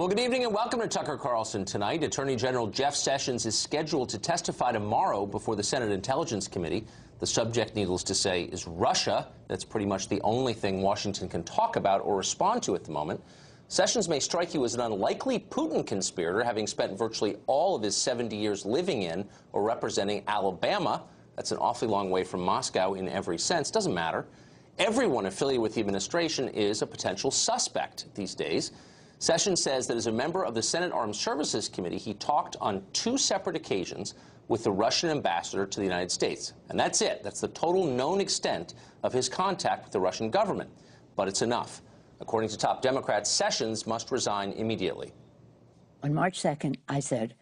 Well, good evening and welcome to Tucker Carlson tonight. Attorney General Jeff Sessions is scheduled to testify tomorrow before the Senate Intelligence Committee. The subject, needless to say, is Russia. That's pretty much the only thing Washington can talk about or respond to at the moment. Sessions may strike you as an unlikely Putin conspirator, having spent virtually all of his 70 years living in or representing Alabama. That's an awfully long way from Moscow in every sense. Doesn't matter. Everyone affiliated with the administration is a potential suspect these days. Sessions says that as a member of the Senate Armed Services Committee, he talked on 2 separate occasions with the Russian ambassador to the United States. And that's it. That's the total known extent of his contact with the Russian government. But it's enough. According to top Democrats, Sessions must resign immediately. On March 2nd, I said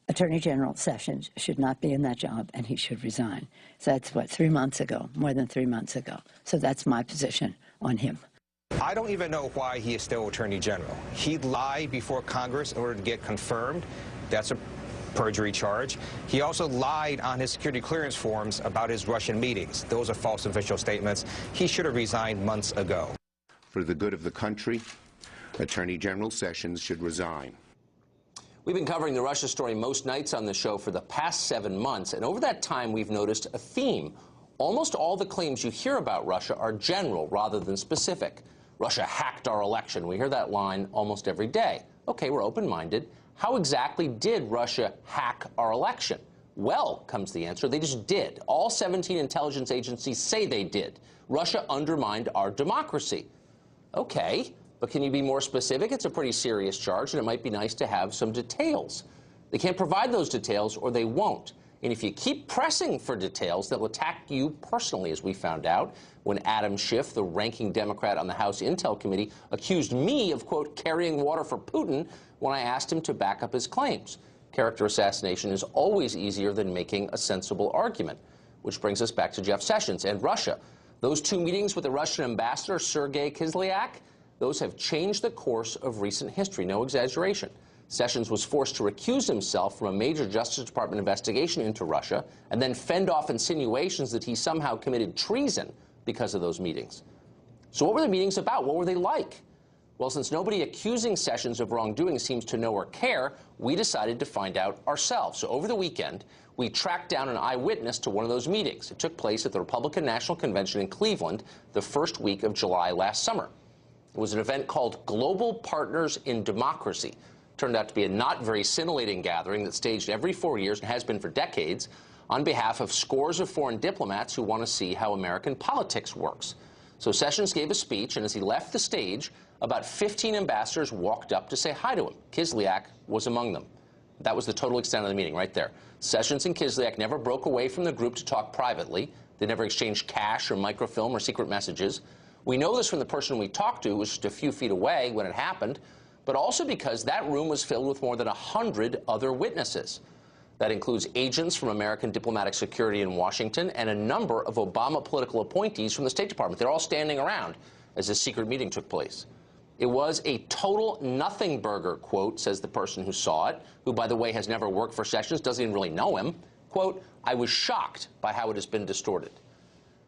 Attorney General Sessions should not be in that job and he should resign. So that's, what, 3 months ago, more than 3 months ago. So that's my position on him. I don't even know why he is still Attorney General. He lied before Congress in order to get confirmed. That's a perjury charge. He also lied on his security clearance forms about his Russian meetings. Those are false official statements. He should have resigned months ago. For the good of the country, Attorney General Sessions should resign. We've been covering the Russia story most nights on the show for the past 7 months, and over that time we've noticed a theme. Almost all the claims you hear about Russia are general rather than specific. Russia hacked our election. We hear that line almost every day. Okay, we're open-minded. How exactly did Russia hack our election? Well, comes the answer, they just did. All 17 intelligence agencies say they did. Russia undermined our democracy. Okay, but can you be more specific? It's a pretty serious charge, and it might be nice to have some details. They can't provide those details, or they won't. And if you keep pressing for details, they'll attack you personally, as we found out when Adam Schiff, the ranking Democrat on the House Intel Committee, accused me of, quote, carrying water for Putin when I asked him to back up his claims. Character assassination is always easier than making a sensible argument, which brings us back to Jeff Sessions and Russia. Those 2 meetings with the Russian ambassador, Sergei Kislyak, those have changed the course of recent history, no exaggeration. Sessions was forced to recuse himself from a major Justice Department investigation into Russia and then fend off insinuations that he somehow committed treason because of those meetings. So what were the meetings about? What were they like? Well, since nobody accusing Sessions of wrongdoing seems to know or care, we decided to find out ourselves. So over the weekend, we tracked down an eyewitness to one of those meetings. It took place at the Republican National Convention in Cleveland the first week of July last summer. It was an event called Global Partners in Democracy. Turned out to be a not very scintillating gathering that's staged every 4 years and has been for decades on behalf of scores of foreign diplomats who want to see how American politics works. So Sessions gave a speech, and as he left the stage, about 15 ambassadors walked up to say hi to him. Kislyak was among them. That was the total extent of the meeting right there. Sessions and Kislyak never broke away from the group to talk privately. They never exchanged cash or microfilm or secret messages. We know this from the person we talked to, who was just a few feet away when it happened, but also because that room was filled with more than 100 other witnesses. That includes agents from American diplomatic security in Washington and a number of Obama political appointees from the State Department. They're all standing around as this secret meeting took place. It was a total nothing burger, quote, says the person who saw it, who, by the way, has never worked for Sessions, doesn't even really know him. Quote, I was shocked by how it has been distorted.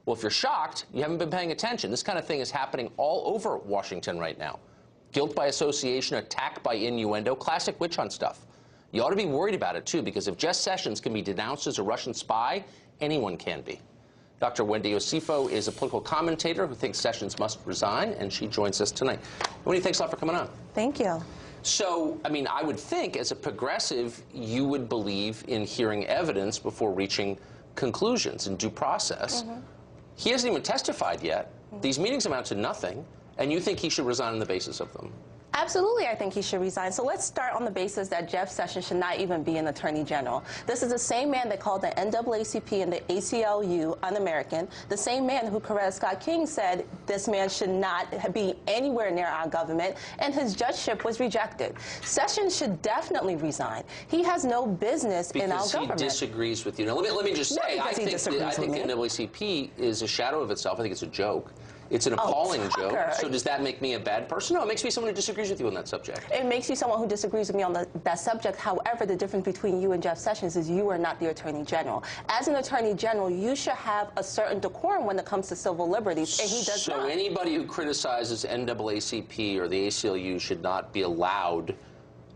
Well, if you're shocked, you haven't been paying attention. This kind of thing is happening all over Washington right now. Guilt by association, attack by innuendo, classic witch hunt stuff. You ought to be worried about it, too, because if Jeff Sessions can be denounced as a Russian spy, anyone can be. Dr. Wendy Osifo is a political commentator who thinks Sessions must resign, and she joins us tonight. Wendy, thanks a lot for coming on. Thank you. So, I mean, I would think, as a progressive, you would believe in hearing evidence before reaching conclusions in due process. He hasn't even testified yet. These meetings amount to nothing. And you think he should resign on the basis of them? Absolutely, I think he should resign. So let's start on the basis that Jeff Sessions should not even be an attorney general. This is the same man that called the NAACP and the ACLU un-American, the same man who Coretta Scott King said this man should not be anywhere near our government, and his judgeship was rejected. Sessions should definitely resign. He has no business in our government. Because he disagrees with you. Now, let me just say, I think the NAACP is a shadow of itself. I think it's a joke. It's an appalling joke. Tucker. So does that make me a bad person? No, it makes me someone who disagrees with you on that subject. It makes you someone who disagrees with me on that subject. However, the difference between you and Jeff Sessions is you are not the Attorney General. As an Attorney General, you should have a certain decorum when it comes to civil liberties, and he does not. So anybody who criticizes NAACP or the ACLU should not be allowed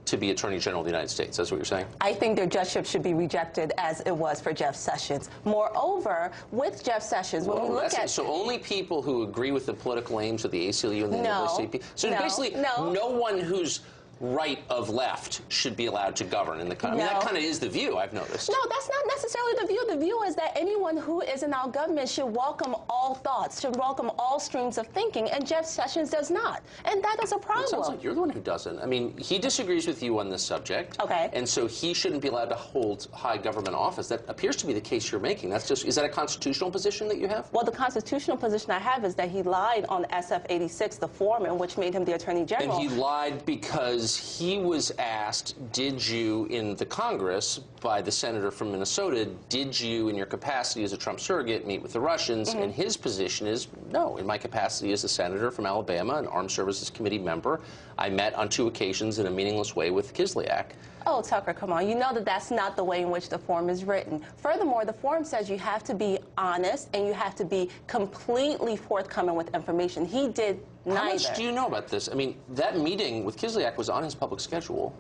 to be Attorney General of the United States. That's what you're saying? I think their judgeship should be rejected as it was for Jeff Sessions. Moreover, with Jeff Sessions, when we look at... So only people who agree with the political aims of the ACLU and the NAACP... So basically, no one who's right of left should be allowed to govern in the country. I mean, that kind of is the view, I've noticed. No, that's not necessarily the view. The view is that anyone who is in our government should welcome all thoughts, should welcome all streams of thinking, and Jeff Sessions does not. And that is a problem. It sounds like you're the one who doesn't. I mean, he disagrees with you on this subject. Okay. And so he shouldn't be allowed to hold high government office. That appears to be the case you're making. That's just, is that a constitutional position that you have? Well, the constitutional position I have is that he lied on SF-86, the form in which made him the Attorney General. And he lied because he was asked, did you, in the Congress, by the senator from Minnesota, did you, in your capacity as a Trump surrogate, meet with the Russians? And his position is, no, in my capacity as a senator from Alabama, an Armed Services Committee member, I met on 2 occasions in a meaningless way with Kislyak. Oh, Tucker, come on. You know that that's not the way in which the form is written. Furthermore, the form says you have to be honest and you have to be completely forthcoming with information. He did neither. How much do you know about this? I mean, that meeting with Kislyak was on his public schedule.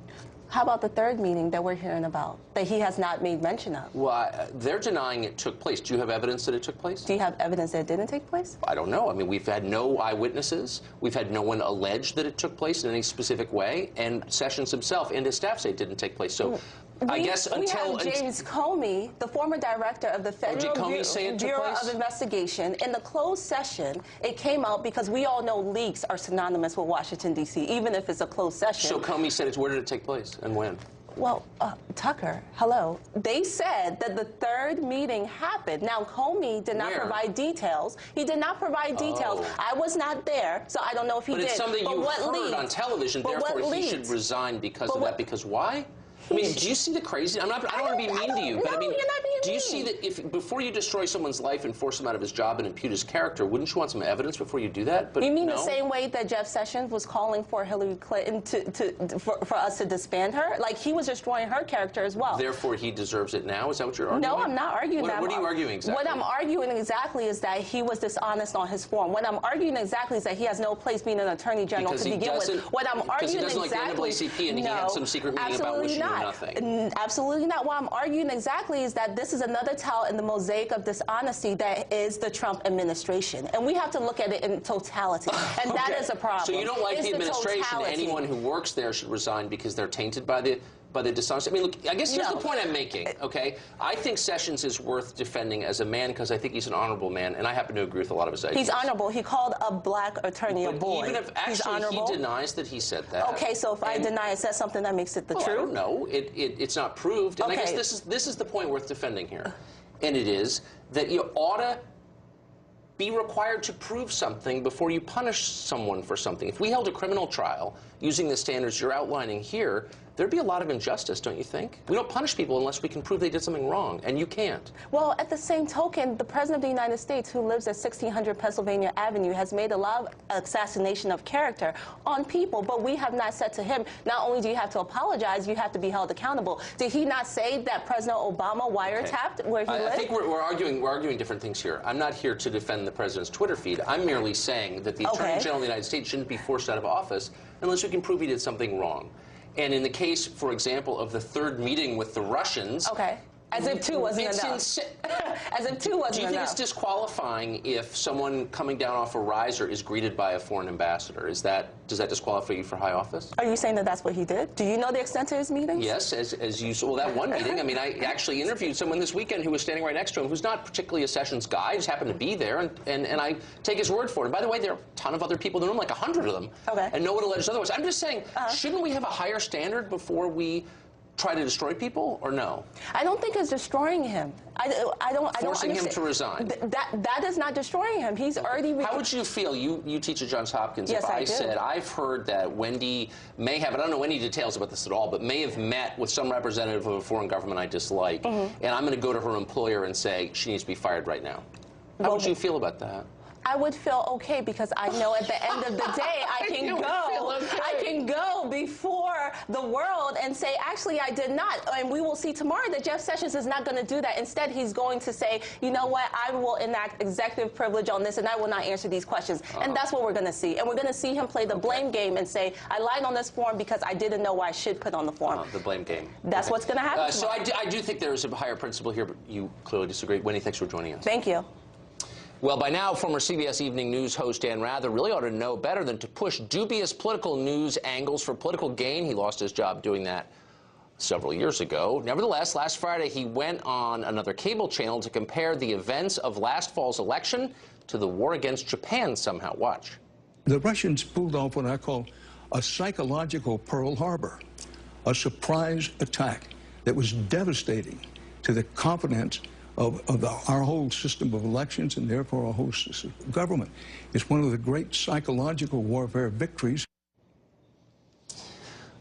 How about the third meeting that we're hearing about, that he has not made mention of? Well, they're denying it took place. Do you have evidence that it took place? Do you have evidence that it didn't take place? I don't know. I mean, we've had no eyewitnesses. We've had no one allege that it took place in any specific way. And Sessions himself and his staff say it didn't take place. So I guess until... We have James Comey, the former director of the Federal Bureau of Investigation. In the closed session, it came out because we all know leaks are synonymous with Washington, D.C., even if it's a closed session. So Comey said, where did it take place and when? Well, Tucker, hello. They said that the third meeting happened. Now, Comey did not provide details. He did not provide details. I was not there, so I don't know if he did. But it's something you heard on television, therefore he should resign because of that. Because why? I mean, do you see the crazy? I don't want to be mean to you, but I mean, do you see that if before you destroy someone's life and force him out of his job and impute his character, wouldn't you want some evidence before you do that? But you mean the same way that Jeff Sessions was calling for Hillary Clinton for us to disband her? Like, he was destroying her character as well. Therefore, he deserves it now? Is that what you're arguing? No, I'm not arguing that. What are you arguing exactly? What I'm arguing exactly is that he was dishonest on his form. What I'm arguing exactly is that he has no place being an Attorney General to begin with. What I'm arguing exactly... Because he doesn't like the NAACP and he had some secret meeting about which you knew nothing. Absolutely not. What I'm arguing exactly is that this is another tile in the mosaic of dishonesty that is the Trump administration. And we have to look at it in totality. And that is a problem. So you don't like the administration. Anyone who works there should resign because they're tainted by the dishonesty. I mean, look, I guess here's the point I'm making, okay? I think Sessions is worth defending as a man because I think he's an honorable man, and I happen to agree with a lot of his ideas. He's honorable. He called a black attorney a boy. Even if actually he denies that he said that. Okay, so if I deny it, says something that makes it the truth? I don't know. It's not proved. And I guess this is the point worth defending here. And it is that you ought to be required to prove something before you punish someone for something. If we held a criminal trial using the standards you're outlining here, there'd be a lot of injustice, don't you think? We don't punish people unless we can prove they did something wrong, and you can't. Well, at the same token, the President of the United States, who lives at 1600 Pennsylvania Avenue, has made a lot of assassination of character on people, but we have not said to him, not only do you have to apologize, you have to be held accountable. Did he not say that President Obama wiretapped where he lived? I think we're arguing different things here. I'm not here to defend the President's Twitter feed. I'm merely saying that the Attorney General of the United States shouldn't be forced out of office unless we can prove he did something wrong. And in the case, for example, of the third meeting with the Russians... Okay. As if 2 wasn't enough. As if 2 wasn't enough. Do you think it's disqualifying if someone coming down off a riser is greeted by a foreign ambassador? Does that disqualify you for high office? Are you saying that that's what he did? Do you know the extent of his meetings? Yes, as you saw that one meeting. I mean, I actually interviewed someone this weekend who was standing right next to him who's not particularly a Sessions guy, just happened to be there, and I take his word for it. And by the way, there are a ton of other people in the room, like 100 of them, and no one alleged otherwise. I'm just saying, shouldn't we have a higher standard before we try to destroy people, or no? I don't think it's destroying him. I don't Forcing him to resign. That is not destroying him. He's already... How would you feel? You teach at Johns Hopkins. Yes, if I do. said, I've heard that Wendy may have, I don't know any details about this at all, but may have met with some representative of a foreign government I dislike, and I'm going to go to her employer and say she needs to be fired right now. How would you feel about that? I would feel okay because I know at the end of the day I can go before the world and say, actually, I did not. And we will see tomorrow that Jeff Sessions is not going to do that. Instead, he's going to say, you know what, I will enact executive privilege on this and I will not answer these questions. And that's what we're going to see. And we're going to see him play the blame game and say, I lied on this form because I didn't know what I should put on the form. The blame game. That's what's going to happen. So I do think there is a higher principle here, but you clearly disagree. Wendy, thanks for joining us. Thank you. Well, by now, former CBS Evening News host Dan Rather really ought to know better than to push dubious political news angles for political gain. He lost his job doing that several years ago. Nevertheless, last Friday, he went on another cable channel to compare the events of last fall's election to the war against Japan somehow. Watch. The Russians pulled off what I call a psychological Pearl Harbor, a surprise attack that was devastating to the confidence of our whole system of elections and therefore our whole system of government. It's one of the great psychological warfare victories.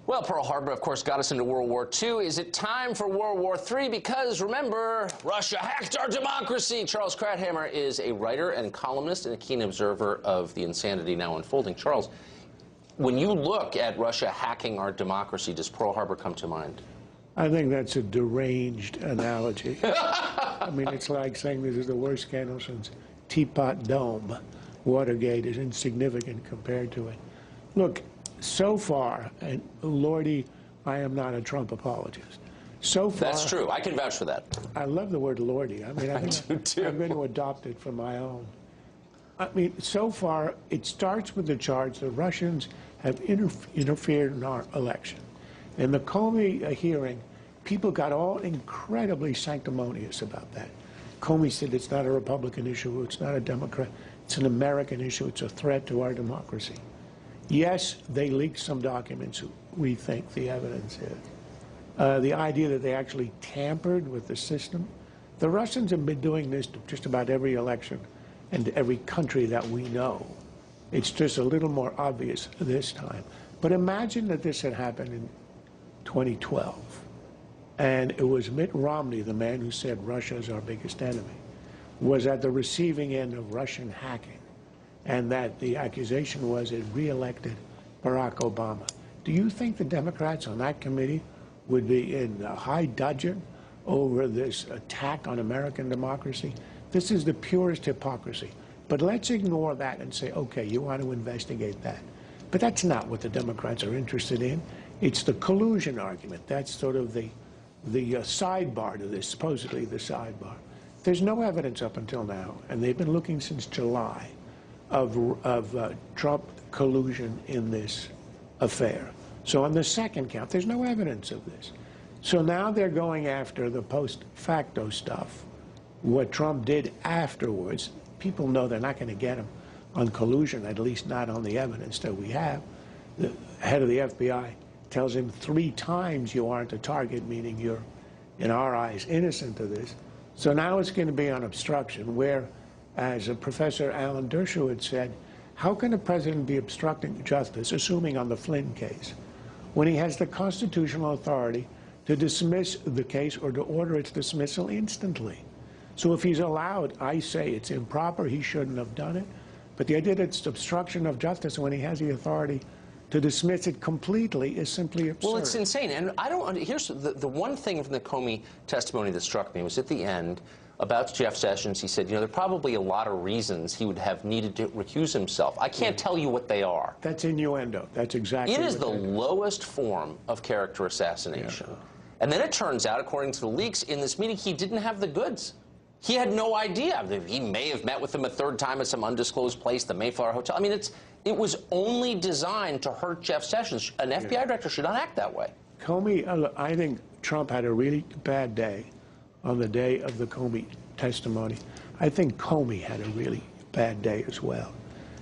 Well, Pearl Harbor, of course, got us into World War II. Is it time for World War III? Because, remember, Russia hacked our democracy. Charles Krauthammer is a writer and columnist and a keen observer of the insanity now unfolding. Charles, when you look at Russia hacking our democracy, does Pearl Harbor come to mind? I think that's a deranged analogy. I mean, it's like saying this is the worst scandal since Teapot Dome. Watergate is insignificant compared to it. Look, so far, and Lordy, I am not a Trump apologist. So far, that's true. I can vouch for that. I love the word Lordy. I mean, I do too. I'm going to adopt it for my own. I mean, so far, it starts with the charge the Russians have interfered in our election. In the Comey hearing, people got all incredibly sanctimonious about that. Comey said it's not a Republican issue, it's not a Democrat, it's an American issue, it's a threat to our democracy. Yes, they leaked some documents, we think the evidence is. The idea that they actually tampered with the system. The Russians have been doing this to just about every election and every country that we know. It's just a little more obvious this time. But imagine that this had happened in 2012, and it was Mitt Romney, the man who said Russia is our biggest enemy, was at the receiving end of Russian hacking, and that the accusation was it re-elected Barack Obama. Do you think the Democrats on that committee would be in high dudgeon over this attack on American democracy? This is the purest hypocrisy. But let's ignore that and say, okay, you want to investigate that. But that's not what the Democrats are interested in. It's the collusion argument. That's sort of the sidebar to this, supposedly the sidebar. There's no evidence up until now, and they've been looking since July, of Trump collusion in this affair. So on the second count, there's no evidence of this. So now they're going after the post facto stuff, what Trump did afterwards. People know they're not going to get him on collusion, at least not on the evidence that we have. The head of the FBI tells him 3 times you aren't a target, meaning you're, in our eyes, innocent of this. So now it's going to be on obstruction, where, as Professor Alan Dershowitz said, how can a president be obstructing justice, assuming on the Flynn case, when he has the constitutional authority to dismiss the case or to order its dismissal instantly? So if he's allowed, I say it's improper, he shouldn't have done it. But the idea that it's obstruction of justice when he has the authority to dismiss it completely is simply absurd. Well, it's insane. And I don't, here's the one thing from the Comey testimony that struck me was at the end about Jeff Sessions. He said, you know, there are probably a lot of reasons he would have needed to recuse himself. I can't tell you what they are. That's innuendo. That's exactly it is the lowest form of character assassination. Yeah. And then it turns out, according to the leaks, in this meeting, he didn't have the goods. He had no idea. He may have met with them a 3rd time at some undisclosed place, the Mayflower Hotel. I mean, it was only designed to hurt Jeff Sessions. An FBI director should not act that way. Comey, I think Trump had a really bad day on the day of the Comey testimony. I think Comey had a really bad day as well.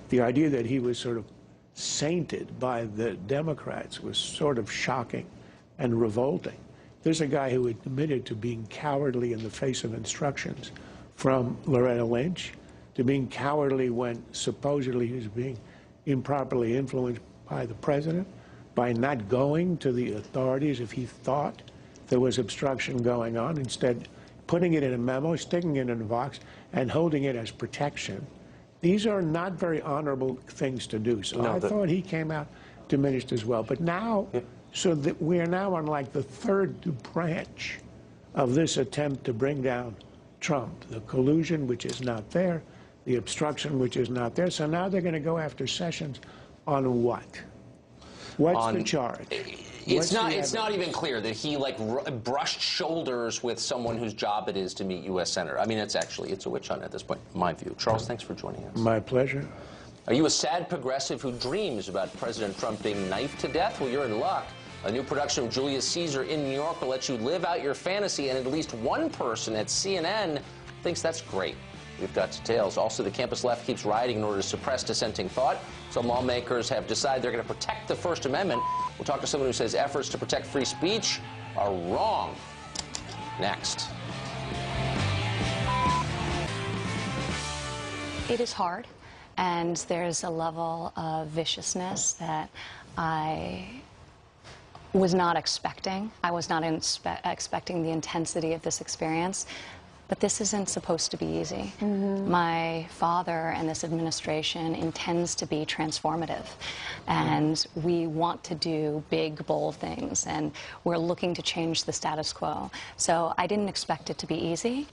The idea that he was sort of sainted by the Democrats was sort of shocking and revolting. There's a guy who admitted to being cowardly in the face of instructions from Loretta Lynch, to being cowardly when supposedly he was being improperly influenced by the president, by not going to the authorities if he thought there was obstruction going on, instead putting it in a memo, sticking it in a box, and holding it as protection. These are not very honorable things to do. So I thought he came out diminished as well. But now, so that we're now on like the third branch of this attempt to bring down Trump. The collusion, which is not there, the obstruction, which is not there. So now they're going to go after Sessions on what? What's the charge? It's not even clear that he like brushed shoulders with someone whose job it is to meet U.S. Senator. I mean, it's a witch hunt at this point, in my view. Charles, thanks for joining us. My pleasure. Are you a sad progressive who dreams about President Trump being knifed to death? Well, you're in luck. A new production of Julius Caesar in New York will let you live out your fantasy, and at least one person at CNN thinks that's great. We've got details. Also, the campus left keeps rioting in order to suppress dissenting thought. Some lawmakers have decided they're going to protect the First Amendment. We'll talk to someone who says efforts to protect free speech are wrong. Next. It is hard, and there's a level of viciousness that I was not expecting. I was not expecting the intensity of this experience. But this isn't supposed to be easy. My father and this administration intends to be transformative. And we want to do big, bold things. And we're looking to change the status quo. So I didn't expect it to be easy.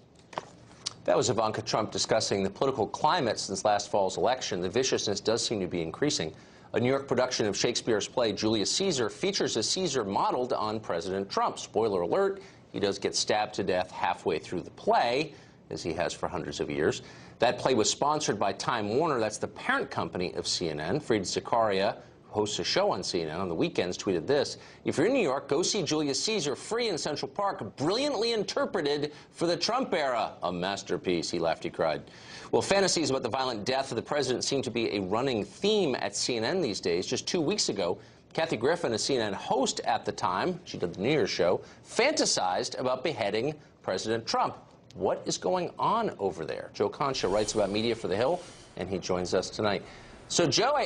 That was Ivanka Trump discussing the political climate since last fall's election. The viciousness does seem to be increasing. A New York production of Shakespeare's play Julius Caesar features a Caesar modeled on President Trump. Spoiler alert. He does get stabbed to death halfway through the play, as he has for hundreds of years. That play was sponsored by Time Warner. That's the parent company of CNN. Fareed Zakaria, who hosts a show on CNN on the weekends, tweeted this: "If you're in New York, go see Julius Caesar free in Central Park, brilliantly interpreted for the Trump era. A masterpiece." He laughed, he cried. Well, fantasies about the violent death of the president seem to be a running theme at CNN these days. Just 2 weeks ago, Kathy Griffin, a CNN host at the time, she did the New Year's show, fantasized about beheading President Trump. What is going on over there? Joe Concha writes about media for The Hill, and he joins us tonight. So, Joe,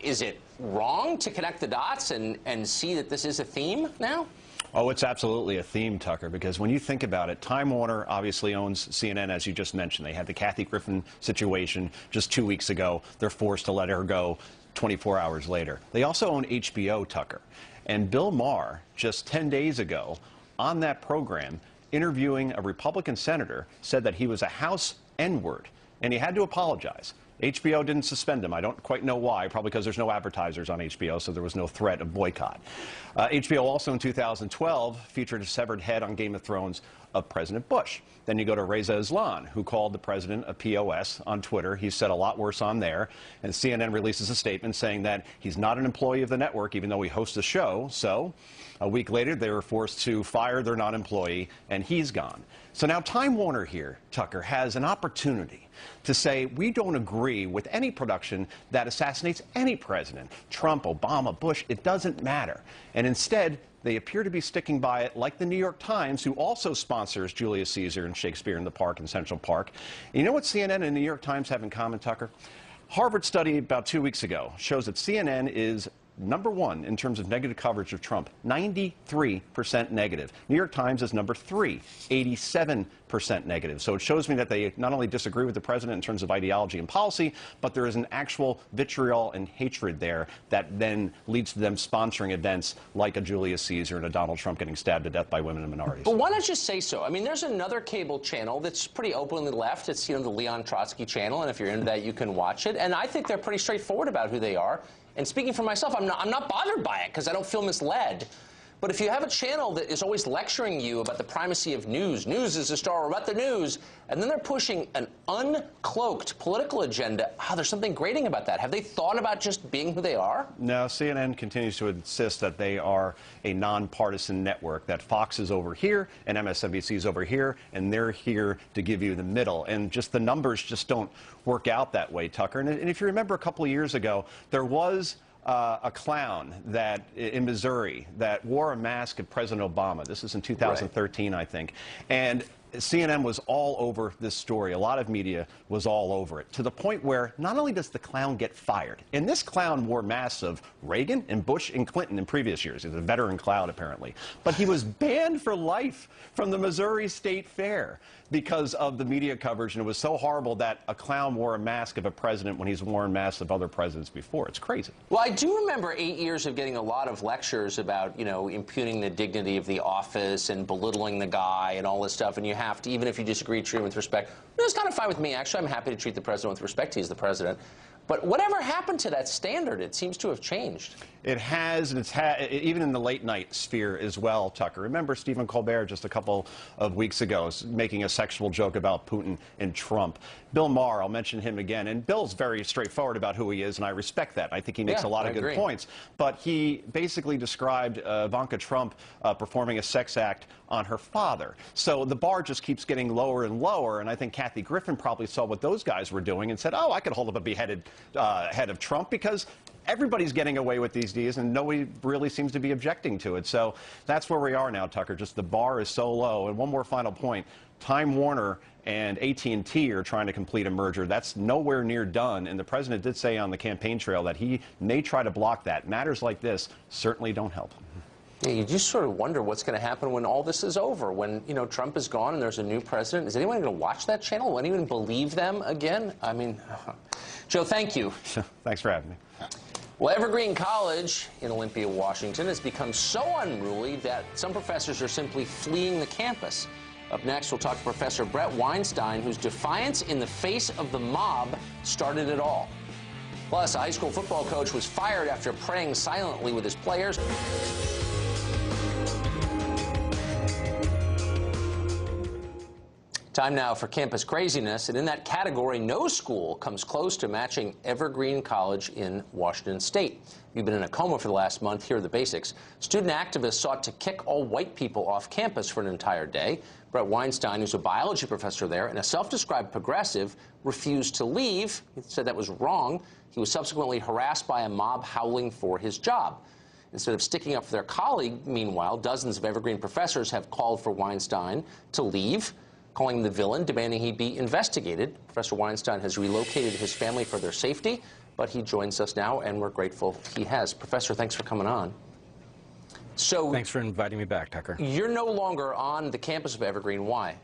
is it wrong to connect the dots and see that this is a theme now? Oh, it's absolutely a theme, Tucker, because when you think about it, Time Warner obviously owns CNN, as you just mentioned. They had the Kathy Griffin situation just 2 weeks ago. They're forced to let her go 24 hours later. They also own HBO, Tucker. And Bill Maher, just 10 days ago, on that program, interviewing a Republican senator, said that he was a House N-word, and he had to apologize. HBO didn't suspend him. I don't quite know why, probably because there's no advertisers on HBO, so there was no threat of boycott. HBO also in 2012 featured a severed head on Game of Thrones of President Bush. Then you go to Reza Islan, who called the president a POS on Twitter. He said a lot worse on there. And CNN releases a statement saying that he's not an employee of the network, even though he hosts a show. So a week later, they were forced to fire their non-employee, and he's gone. So now Time Warner here, Tucker, has an opportunity to say we don't agree with any production that assassinates any president, Trump, Obama, Bush, it doesn't matter. And instead, they appear to be sticking by it, like the New York Times, who also sponsors Julius Caesar and Shakespeare in the Park in Central Park. And you know what CNN and the New York Times have in common, Tucker? Harvard study about 2 weeks ago shows that CNN is #1 in terms of negative coverage of Trump, 93% negative. New York Times is #3, 87% negative. So it shows me that they not only disagree with the president in terms of ideology and policy, but there is an actual vitriol and hatred there that then leads to them sponsoring events like a Julius Caesar and a Donald Trump getting stabbed to death by women and minorities. But why not just say so? I mean, there's another cable channel that's pretty openly left. It's, the Leon Trotsky channel, and if you're into that, you can watch it. And I think they're pretty straightforward about who they are. And speaking for myself, I'm not bothered by it because I don't feel misled. But if you have a channel that is always lecturing you about the primacy of news, news is the star, about the news, and then they're pushing an uncloaked political agenda, there's something grating about that. Have they thought about just being who they are? No, CNN continues to insist that they are a nonpartisan network, that Fox is over here and MSNBC is over here, and they're here to give you the middle. And just the numbers just don't work out that way, Tucker. And if you remember a couple of years ago, there was a clown that in Missouri that wore a mask of President Obama. This is in 2013, right. I think. And CNN was all over this story. A lot of media was all over it, to the point where not only does the clown get fired, and this clown wore masks of Reagan and Bush and Clinton in previous years. He's a veteran clown, apparently. But he was banned for life from the Missouri State Fair because of the media coverage, and it was so horrible that a clown wore a mask of a president when he's worn masks of other presidents before. It's crazy. Well, I do remember 8 years of getting a lot of lectures about, you know, impugning the dignity of the office and belittling the guy and all this stuff, and you have to, even if you disagree, treat him with respect. It's kind of fine with me, actually. I'm happy to treat the president with respect. He's the president. But whatever happened to that standard? It seems to have changed. It has, and it's even in the late night sphere as well, Tucker. Remember Stephen Colbert just a couple of weeks ago making a sexual joke about Putin and Trump. Bill Maher, I'll mention him again, and Bill's very straightforward about who he is, and I respect that. I think he makes a lot of good points. But he basically described Ivanka Trump performing a sex act on her father. So the bar just keeps getting lower and lower, and I think Kathy Griffin probably saw what those guys were doing and said, oh, I could hold up a beheaded head of Trump, because everybody's getting away with these deeds and nobody really seems to be objecting to it. So that's where we are now, Tucker. Just the bar is so low. And one more final point. Time Warner and AT&T are trying to complete a merger. That's nowhere near done. And the president did say on the campaign trail that he may try to block that. Matters like this certainly don't help. Yeah, you just sort of wonder what's going to happen when all this is over, when, you know, Trump is gone and there's a new president. Is anyone going to watch that channel? Will anyone believe them again? I mean, Joe, thank you. Thanks for having me. Well, Evergreen College in Olympia, Washington has become so unruly that some professors are simply fleeing the campus. Up next, we'll talk to Professor Brett Weinstein, whose defiance in the face of the mob started it all. Plus, a high school football coach was fired after praying silently with his players. Time now for campus craziness, and in that category, no school comes close to matching Evergreen College in Washington State. You've been in a coma for the last month. Here are the basics. Student activists sought to kick all white people off campus for an entire day. Brett Weinstein, who's a biology professor there and a self-described progressive, refused to leave. He said that was wrong. He was subsequently harassed by a mob howling for his job. Instead of sticking up for their colleague, meanwhile, dozens of Evergreen professors have called for Weinstein to leave, calling him the villain, demanding he be investigated. Professor Weinstein has relocated his family for their safety, but he joins us now, and we're grateful he has. Professor, thanks for coming on. So, thanks for inviting me back, Tucker. You're no longer on the campus of Evergreen. Why?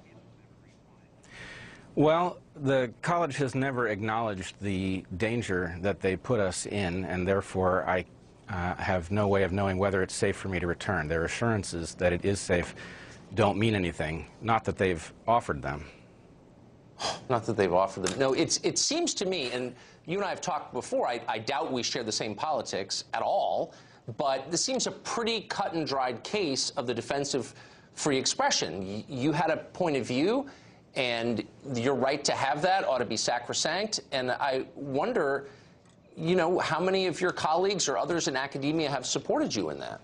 Well, the college has never acknowledged the danger that they put us in, and therefore I have no way of knowing whether it's safe for me to return. Their assurances that it is safe don't mean anything, not that they've offered them. Not that they've offered them. No, it seems to me, and you and I have talked before, I doubt we share the same politics at all, but this seems a pretty cut and dried case of the defense of free expression. You had a point of view, and your right to have that ought to be sacrosanct, and I wonder, you know, how many of your colleagues or others in academia have supported you in that?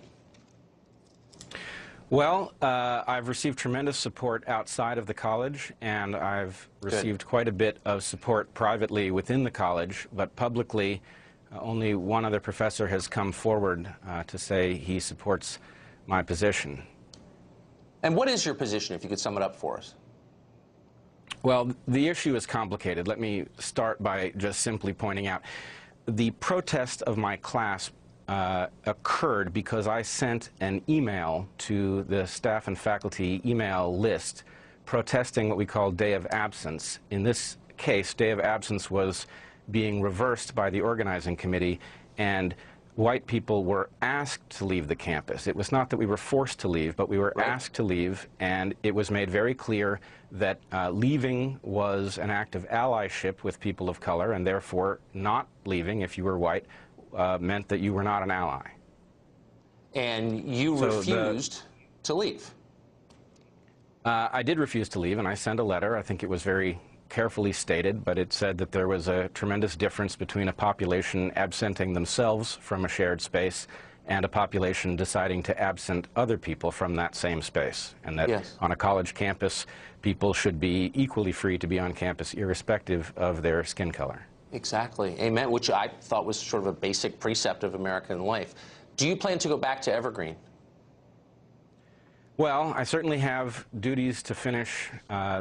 Well, I've received tremendous support outside of the college, and I've received quite a bit of support privately within the college, but publicly, only one other professor has come forward to say he supports my position. And what is your position, if you could sum it up for us? Well, the issue is complicated. Let me start by just simply pointing out the protest of my class occurred because I sent an email to the staff and faculty email list protesting what we call day of absence. In this case, day of absence was being reversed by the organizing committee, and white people were asked to leave the campus. It was not that we were forced to leave, but we were asked to leave, and it was made very clear that leaving was an act of allyship with people of color, and therefore not leaving, if you were white, meant that you were not an ally. And you refused to leave. I did refuse to leave, and I sent a letter. I think it was very carefully stated, but it said that there was a tremendous difference between a population absenting themselves from a shared space and a population deciding to absent other people from that same space, and that on a college campus, people should be equally free to be on campus irrespective of their skin color. Exactly. Amen, which I thought was sort of a basic precept of American life. Do you plan to go back to Evergreen? Well, I certainly have duties to finish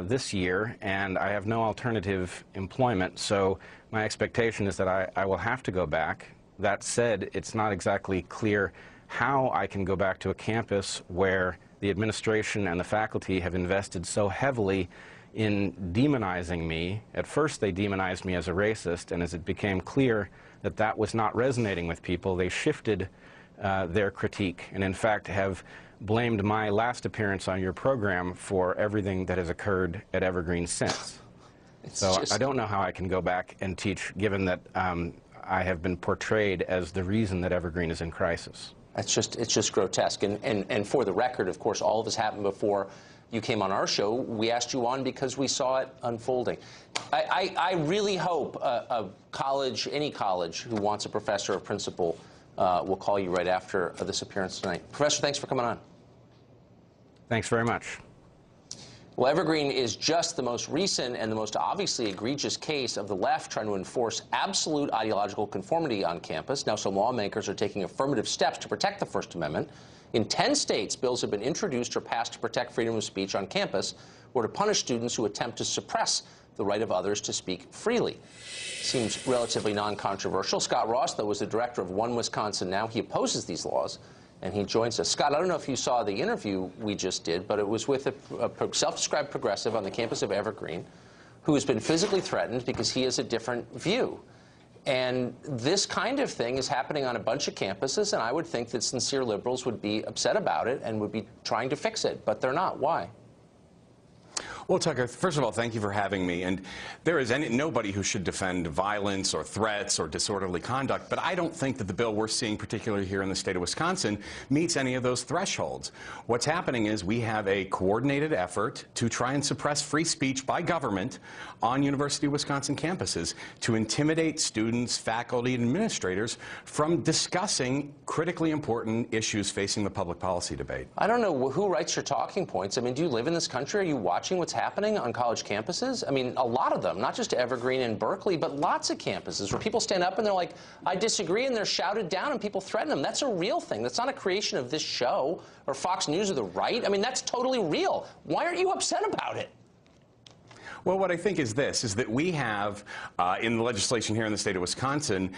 this year, and I have no alternative employment, so my expectation is that I will have to go back. That said, it's not exactly clear how I can go back to a campus where the administration and the faculty have invested so heavily in demonizing me. At first, they demonized me as a racist, and as it became clear that that was not resonating with people, they shifted their critique, and in fact have blamed my last appearance on your program for everything that has occurred at Evergreen since. So I don't know how I can go back and teach, given that I have been portrayed as the reason that Evergreen is in crisis. It's just grotesque. And for the record, of course, all of this happened before you came on our show. We asked you on because we saw it unfolding. I really hope a college, any college, who wants a professor or principal will call you right after this appearance tonight. Professor, thanks for coming on. Thanks very much. Well, Evergreen is just the most recent and the most obviously egregious case of the left trying to enforce absolute ideological conformity on campus. Now, some lawmakers are taking affirmative steps to protect the First Amendment. In 10 states, bills have been introduced or passed to protect freedom of speech on campus or to punish students who attempt to suppress the right of others to speak freely. Seems relatively non-controversial. Scott Ross, though, was the director of One Wisconsin Now. He opposes these laws, and he joins us. Scott, I don't know if you saw the interview we just did, but it was with a self-described progressive on the campus of Evergreen who has been physically threatened because he has a different view. And this kind of thing is happening on a bunch of campuses, and I would think that sincere liberals would be upset about it and would be trying to fix it, but they're not. Why? Well, Tucker, first of all, thank you for having me. And there is nobody who should defend violence or threats or disorderly conduct, but I don't think that the bill we're seeing, particularly here in the state of Wisconsin, meets any of those thresholds. What's happening is we have a coordinated effort to try and suppress free speech by government on University of Wisconsin campuses to intimidate students, faculty, and administrators from discussing critically important issues facing the public policy debate. I don't know who writes your talking points. I mean, do you live in this country? Are you watching what's happening on college campuses? I mean, a lot of them, not just Evergreen and Berkeley, but lots of campuses where people stand up and they're like, I disagree, and they're shouted down and people threaten them. That's a real thing. That's not a creation of this show or Fox News or the right. I mean, that's totally real. Why aren't you upset about it? Well, what I think is this, is that we have, in the legislation here in the state of Wisconsin,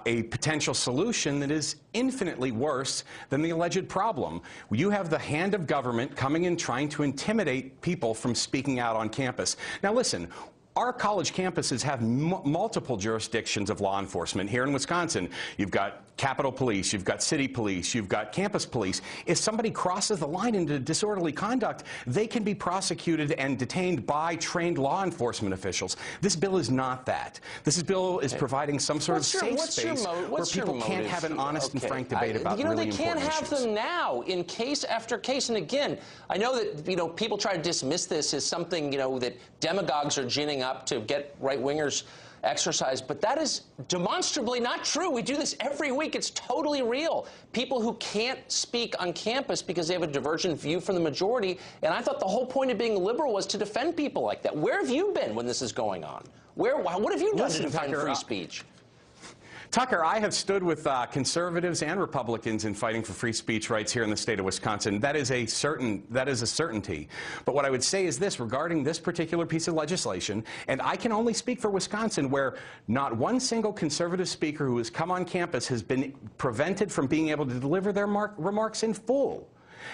a potential solution that is infinitely worse than the alleged problem. You have the hand of government coming in trying to intimidate people from speaking out on campus. Now, listen. Our college campuses have multiple jurisdictions of law enforcement. Here in Wisconsin, you've got Capitol Police, you've got City Police, you've got Campus Police. If somebody crosses the line into disorderly conduct, they can be prosecuted and detained by trained law enforcement officials. This bill is not that. This bill is providing some sort of safe space where people can't have an honest and frank debate about really important issues. You know, they can't have them now in case after case. And again, I know that, you know, people try to dismiss this as something, you know, that demagogues are ginning up to get right-wingers exercise, but that is demonstrably not true. We do this every week. It's totally real. People who can't speak on campus because they have a divergent view from the majority, and I thought the whole point of being a liberal was to defend people like that. Where have you been when this is going on? What have you done to defend free speech? Tucker, I have stood with conservatives and Republicans in fighting for free speech rights here in the state of Wisconsin. That is a certainty. But what I would say is this regarding this particular piece of legislation, and I can only speak for Wisconsin, where not one single conservative speaker who has come on campus has been prevented from being able to deliver their remarks in full.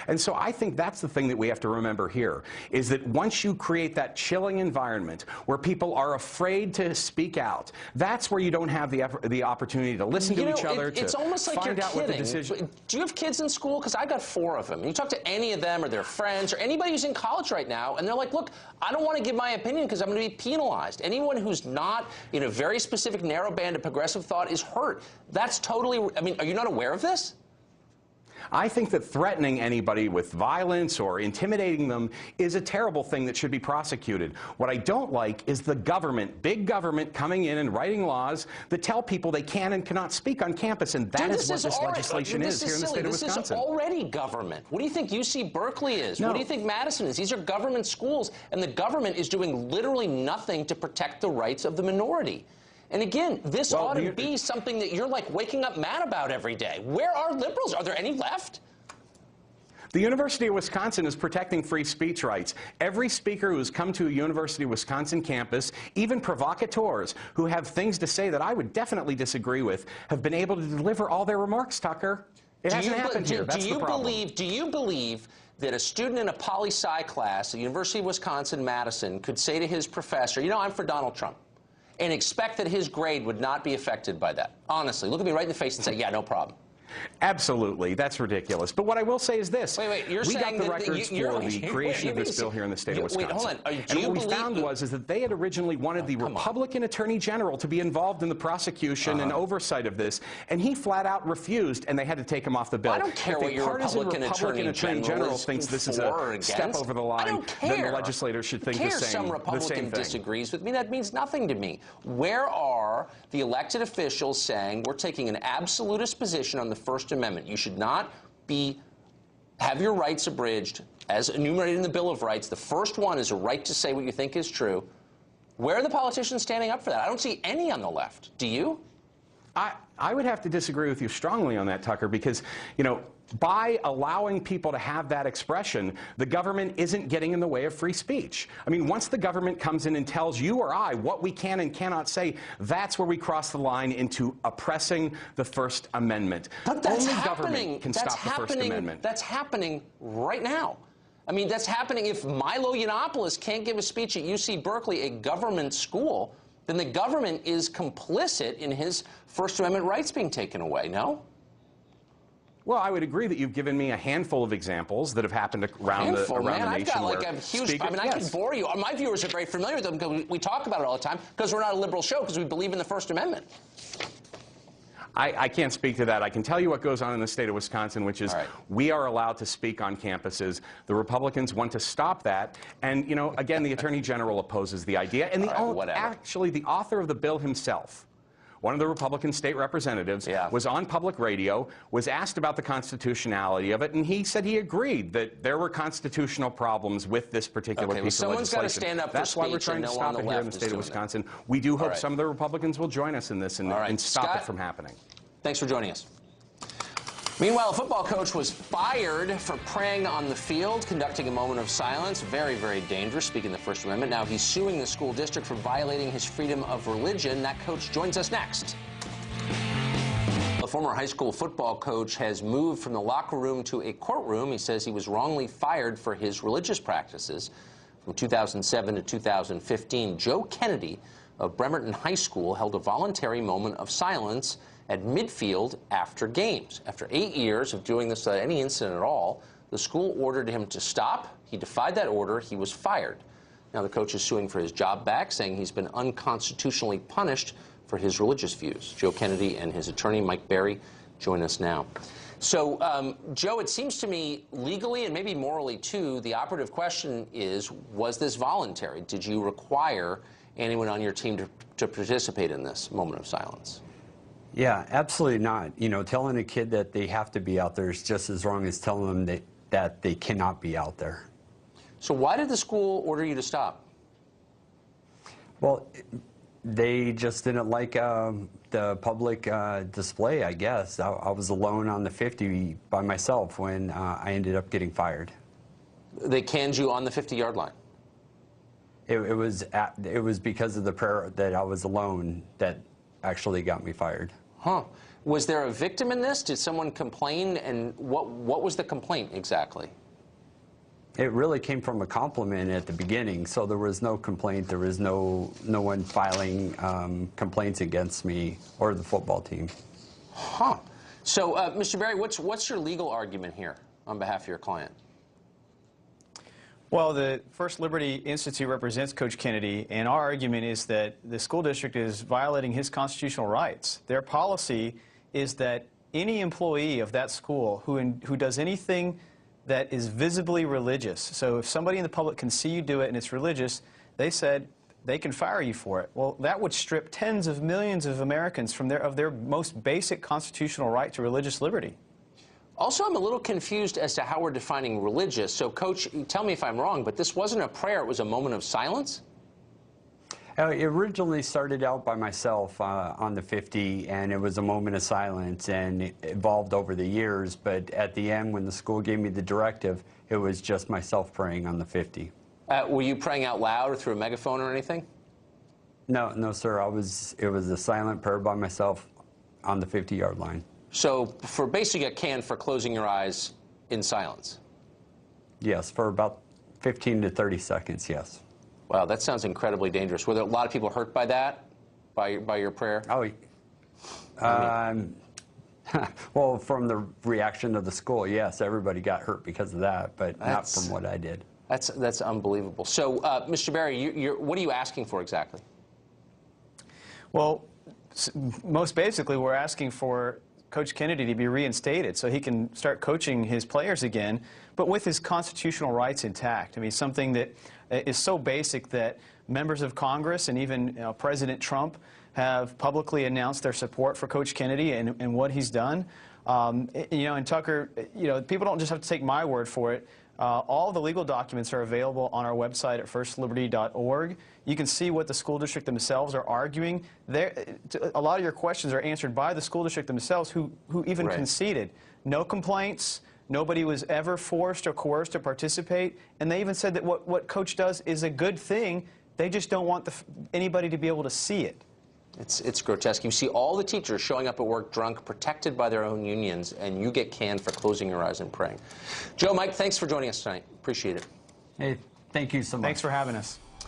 And so I think that's the thing that we have to remember here, is that once you create that chilling environment where people are afraid to speak out, that's where you don't have the opportunity to listen to each other, it's almost like find you're out kidding. what the decision. Do you have kids in school? Because I got 4 of them. And you talk to any of them or their friends or anybody who's in college right now, and they're like, look, I don't want to give my opinion because I'm going to be penalized. Anyone who's not in a very specific narrow band of progressive thought is hurt. That's totally, I mean, are you not aware of this? I think that threatening anybody with violence or intimidating them is a terrible thing that should be prosecuted. What I don't like is the government, big government, coming in and writing laws that tell people they can and cannot speak on campus, and that is what this legislation is here in the state of Wisconsin. This is already government. What do you think UC Berkeley is? No. What do you think Madison is? These are government schools, and the government is doing literally nothing to protect the rights of the minority. And again, this ought to be something that you're like waking up mad about every day. Where are liberals? Are there any left? The University of Wisconsin is protecting free speech rights. Every speaker who has come to a University of Wisconsin campus, even provocateurs who have things to say that I would definitely disagree with, have been able to deliver all their remarks, Tucker. It hasn't happened here. That's the problem. Do you believe that a student in a poli-sci class at the University of Wisconsin-Madison could say to his professor, you know, I'm for Donald Trump, and expect that his grade would not be affected by that? Honestly, look at me right in the face and say, yeah, no problem. Absolutely. That's ridiculous. But what I will say is this. Wait, you're we saying got the that records for the creation of this bill here in the state of Wisconsin. Wait, hold on. And what we found is that they had originally wanted the Republican Attorney General to be involved in the prosecution and oversight of this, and he flat out refused, and they had to take him off the bill. I don't care what your Republican Attorney General thinks this is a step over the line, then the legislator should think the same thing. Some Republican disagrees with me. That means nothing to me. Where are the elected officials saying we're taking an absolutist position on the First Amendment? You should not have your rights abridged as enumerated in the Bill of Rights. The first one is a right to say what you think is true. Where are the politicians standing up for that? I don't see any on the left. Do you? I would have to disagree with you strongly on that, Tucker, because, you know, by allowing people to have that expression, the government isn't getting in the way of free speech. I mean, once the government comes in and tells you or I what we can and cannot say, that's where we cross the line into oppressing the First Amendment. But that's Only government can stop the First Amendment. That's happening right now. I mean, that's happening. If Milo Yiannopoulos can't give a speech at UC Berkeley, a government school, then the government is complicit in his First Amendment rights being taken away, no? Well, I would agree that you've given me a handful of examples that have happened around the nation. I've got like a huge. I mean, I could bore you. My viewers are very familiar with them because we talk about it all the time. Because we're not a liberal show. Because we believe in the First Amendment. I can't speak to that. I can tell you what goes on in the state of Wisconsin, which is we are allowed to speak on campuses. The Republicans want to stop that. And, you know, again, the Attorney General opposes the idea. And actually, the author of the bill himself, one of the Republican state representatives, was on public radio, was asked about the constitutionality of it, and he said he agreed that there were constitutional problems with this particular piece of legislation. Someone's got to stand up for That's why we're trying to stop it here in the state of Wisconsin. We do hope some of the Republicans will join us in this and stop it from happening. Thanks for joining us. Meanwhile, a football coach was fired for praying on the field, conducting a moment of silence. Very, very dangerous, speaking of the First Amendment. Now he's suing the school district for violating his freedom of religion. That coach joins us next. A former high school football coach has moved from the locker room to a courtroom. He says he was wrongly fired for his religious practices. From 2007 to 2015, Joe Kennedy of Bremerton High School held a voluntary moment of silence at midfield after games. After 8 years of doing this without any incident at all, the school ordered him to stop. He defied that order. He was fired. Now the coach is suing for his job back, saying he's been unconstitutionally punished for his religious views. Joe Kennedy and his attorney, Mike Berry, join us now. So, Joe, it seems to me legally and maybe morally, too, the operative question is, was this voluntary? Did you require anyone on your team to participate in this moment of silence? Yeah, absolutely not. You know, telling a kid that they have to be out there is just as wrong as telling them that they cannot be out there. So why did the school order you to stop? Well, they just didn't like the public display, I guess. I was alone on the 50 by myself when I ended up getting fired. They canned you on the 50-yard line? It was because of the prayer that I was alone that actually got me fired. Huh. Was there a victim in this? Did someone complain? And what was the complaint exactly? It really came from a compliment at the beginning, so there was no complaint. There was no one filing complaints against me or the football team. Huh. So, Mr. Berry, what's your legal argument here on behalf of your client? Well, the First Liberty Institute represents Coach Kennedy, and our argument is that the school district is violating his constitutional rights. Their policy is that any employee of that school who does anything that is visibly religious, so if somebody in the public can see you do it and it's religious, they said they can fire you for it. Well, that would strip tens of millions of Americans from their most basic constitutional right to religious liberty. Also, I'm a little confused as to how we're defining religious. So, Coach, tell me if I'm wrong, but this wasn't a prayer. It was a moment of silence? It originally started out by myself on the 50, and it was a moment of silence, and it evolved over the years. But at the end, when the school gave me the directive, it was just myself praying on the 50. Were you praying out loud or through a megaphone or anything? No, no, sir. It was a silent prayer by myself on the 50-yard line. So for basically a can for closing your eyes in silence? Yes, for about 15 to 30 seconds, yes. Wow, that sounds incredibly dangerous. Were there a lot of people hurt by that, by your prayer? Oh, well, from the reaction of the school, yes, everybody got hurt because of that, but not from what I did. That's unbelievable. So, Mr. Berry, what are you asking for exactly? Well, most basically, we're asking for Coach Kennedy to be reinstated so he can start coaching his players again, but with his constitutional rights intact. I mean, something that is so basic that members of Congress and even President Trump have publicly announced their support for Coach Kennedy and what he's done. And Tucker, people don't just have to take my word for it. All the legal documents are available on our website at firstliberty.org. You can see what the school district themselves are arguing. A lot of your questions are answered by the school district themselves, who even conceded. No complaints. Nobody was ever forced or coerced to participate. And they even said that what Coach does is a good thing. They just don't want anybody to be able to see it. It's grotesque. You see all the teachers showing up at work drunk, protected by their own unions, and you get canned for closing your eyes and praying. Joe, Mike, thanks for joining us tonight. Appreciate it. Hey, thank you so much. Thanks for having us.